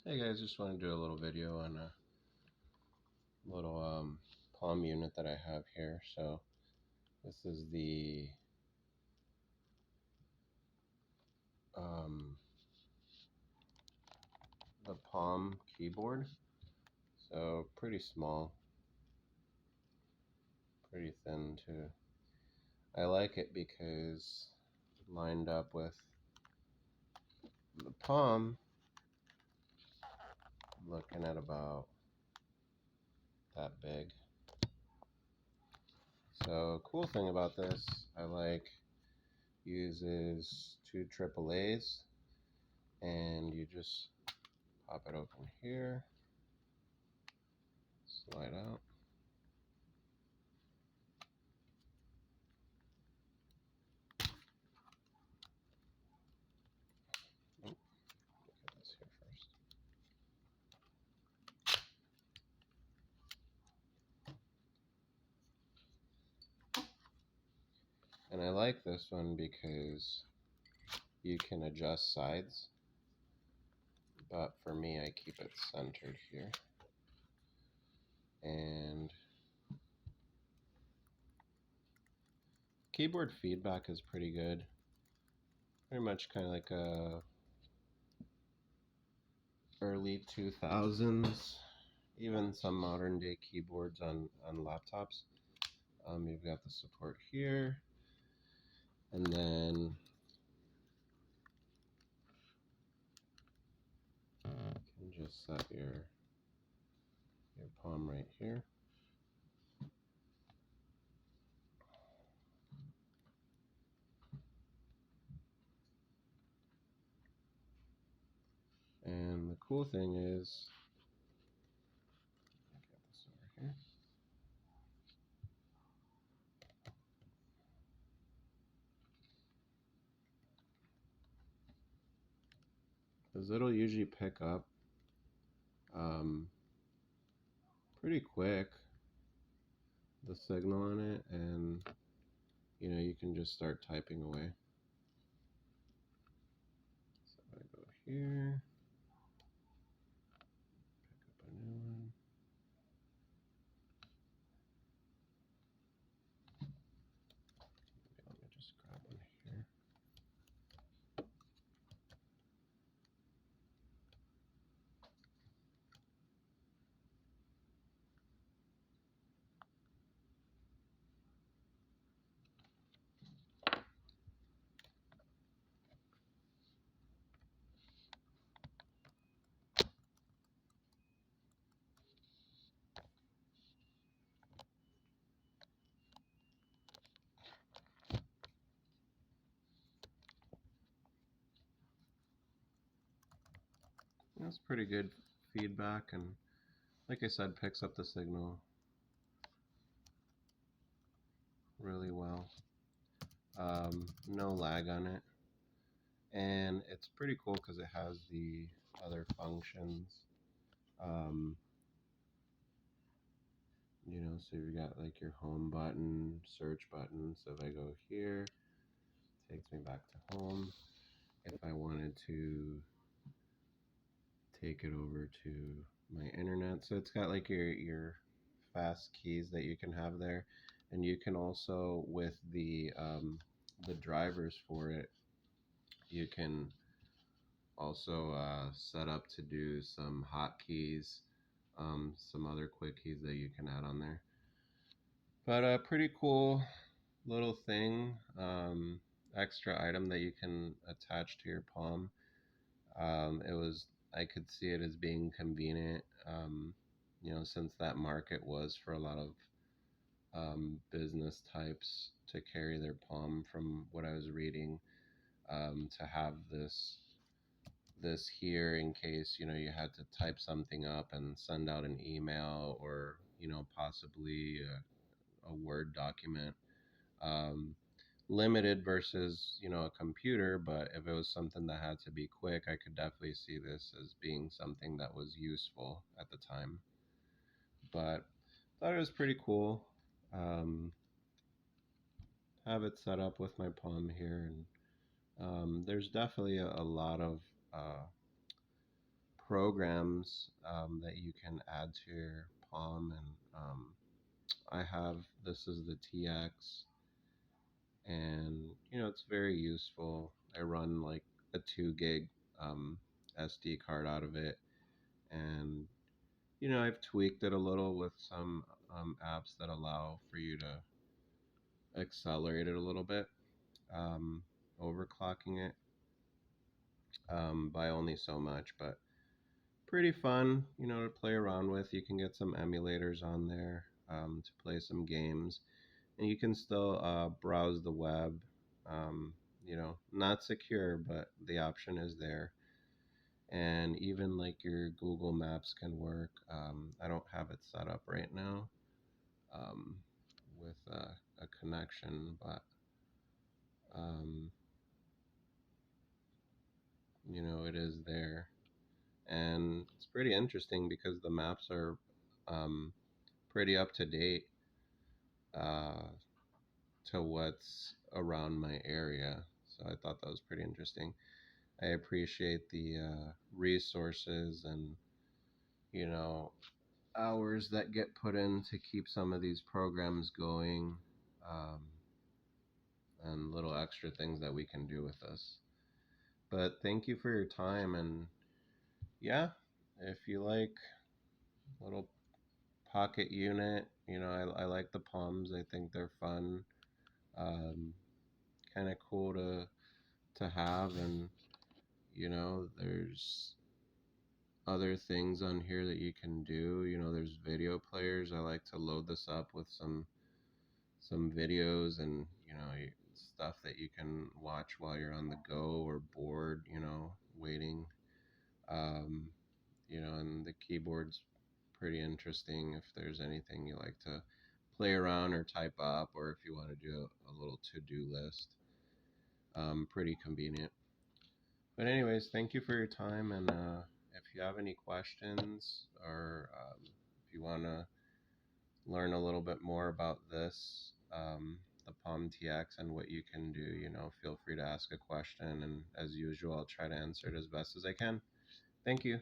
Hey guys, just want to do a little video on a little palm unit that I have here. So this is um, the Palm keyboard. So pretty small, pretty thin too. I like it because lined up with the Palm, I'm looking at about that big. So cool thing about this, I like uses two AAAs, and you just pop it open here, slide out. Oh, look at this here first. And I like this one because you can adjust sides, but for me, I keep it centered here. And keyboard feedback is pretty good. Pretty much kind of like a early 2000s, even some modern day keyboards on laptops. You've got the support here, and then you can just set your palm right here. And the cool thing is, get this over here. Because it'll usually pick up um, pretty quick, the signal on it, and you can just start typing away. So I go here, pick up a new one. Maybe let me just grab one here. That's pretty good feedback, and like I said, picks up the signal really well. No lag on it, and it's pretty cool because it has the other functions. Um, so you've got like your home button, search button. So if I go here, it takes me back to home. If I wanted to take it over to my internet, so it's got like your fast keys that you can have there, and you can also, with the drivers for it, you can also set up to do some hotkeys, some other quick keys that you can add on there. But a pretty cool little thing, extra item that you can attach to your palm. I could see it as being convenient, since that market was for a lot of business types to carry their palm, from what I was reading, to have this here in case you had to type something up and send out an email, or possibly a Word document. Um, Limited versus a computer, but if it was something that had to be quick, I could definitely see this as being something that was useful at the time. But thought it was pretty cool. Um, have it set up with my palm here, and there's definitely a lot of programs that you can add to your Palm, and I have this is the TX, and it's very useful. I run like a 2 gig um, SD card out of it, and I've tweaked it a little with some apps that allow for you to accelerate it a little bit, um, overclocking it by only so much, but pretty fun, to play around with. You can get some emulators on there to play some games, and you can still browse the web. Not secure, but the option is there. And even like your Google Maps can work. I don't have it set up right now um, with a connection, but um, it is there. And it's pretty interesting because the maps are um, pretty up to date uh, to what's around my area. So I thought that was pretty interesting. I appreciate the resources and you know hours that get put in to keep some of these programs going, um, and little extra things that we can do with this. But thank you for your time, and yeah, if you like little pocket unit, I like the Palms. I think they're fun, um, kind of cool to have, and there's other things on here that you can do. There's video players. I like to load this up with some videos and stuff that you can watch while you're on the go or bored, waiting. Um, and the keyboard's pretty interesting if there's anything you like to play around or type up, or if you want to do a little to-do list. Pretty convenient. But anyways, thank you for your time, and if you have any questions, or if you want to learn a little bit more about this, the Palm TX and what you can do, feel free to ask a question, and as usual, I'll try to answer it as best as I can. Thank you.